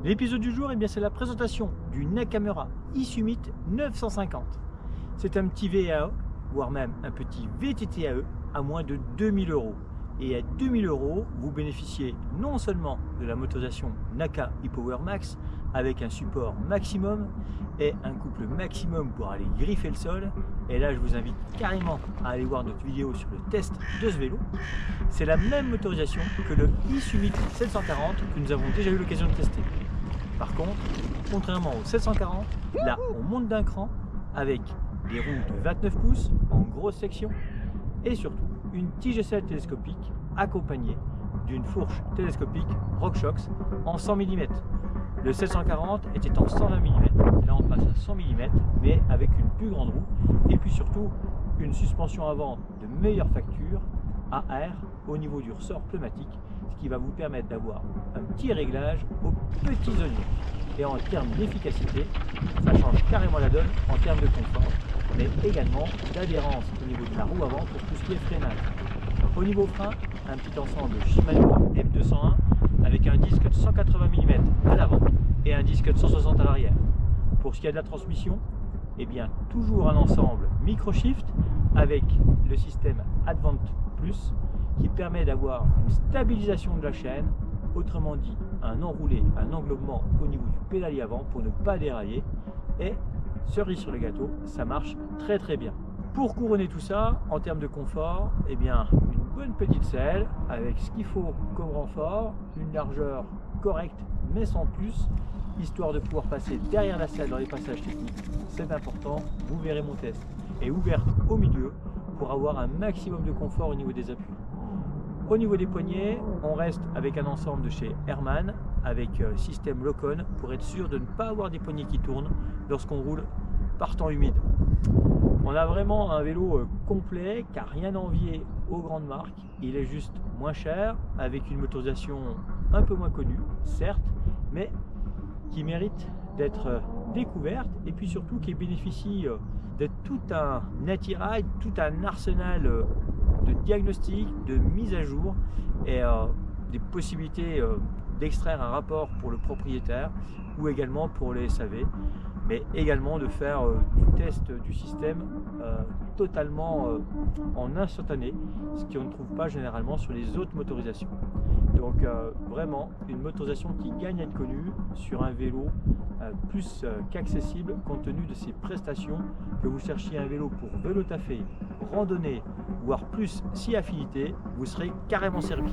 L'épisode du jour, c'est la présentation du Nakamura Isummit 950. C'est un petit VAE, voire même un petit VTT-AE à moins de 2000 €. Et à 2000 €, vous bénéficiez non seulement de la motorisation Naka e-Power Max avec un support maximum et un couple maximum pour aller griffer le sol. Et là, je vous invite carrément à aller voir notre vidéo sur le test de ce vélo. C'est la même motorisation que le Isummit 740 que nous avons déjà eu l'occasion de tester. Par contre, contrairement au 740, là on monte d'un cran avec des roues de 29 pouces en grosse section et surtout une tige aisselle télescopique accompagnée d'une fourche télescopique RockShox en 100 mm. Le 740 était en 120 mm, là on passe à 100 mm mais avec une plus grande roue et puis surtout une suspension avant de meilleure facture à air au niveau du ressort pneumatique, ce qui va vous permettre d'avoir un petit réglage aux petits oignons. Et en termes d'efficacité, ça change carrément la donne en termes de confort, mais également d'adhérence au niveau de la roue avant pour tout ce qui est freinage. Au niveau frein, un petit ensemble Shimano M201 avec un disque de 180 mm à l'avant et un disque de 160 à l'arrière. Pour ce qui est de la transmission, toujours un ensemble Microshift avec le système Advant Plus qui permet d'avoir une stabilisation de la chaîne, autrement dit un enroulé, un englobement au niveau du pédalier avant pour ne pas dérailler. Et cerise sur le gâteau, ça marche très très bien. Pour couronner tout ça, en termes de confort, une bonne petite selle avec ce qu'il faut comme renfort, une largeur correcte mais sans plus, histoire de pouvoir passer derrière la selle dans les passages techniques. C'est important, vous verrez mon test, et ouverte au milieu pour avoir un maximum de confort au niveau des appuis. Au niveau des poignets, on reste avec un ensemble de chez Herman avec système Lock-on pour être sûr de ne pas avoir des poignets qui tournent lorsqu'on roule par temps humide. On a vraiment un vélo complet qui n'a rien à envier aux grandes marques. Il est juste moins cher avec une motorisation un peu moins connue, certes, mais qui mérite d'être découverte et puis surtout qui bénéficie de tout un attirail, tout un arsenal de diagnostic, de mise à jour et des possibilités d'extraire un rapport pour le propriétaire ou également pour les SAV, mais également de faire du test du système totalement en instantané, ce qu'on ne trouve pas généralement sur les autres motorisations. Donc vraiment une motorisation qui gagne à être connue sur un vélo plus qu'accessible compte tenu de ses prestations. Que vous cherchiez un vélo pour vélo taffé, randonnée, voire plus si affinité, vous serez carrément servi.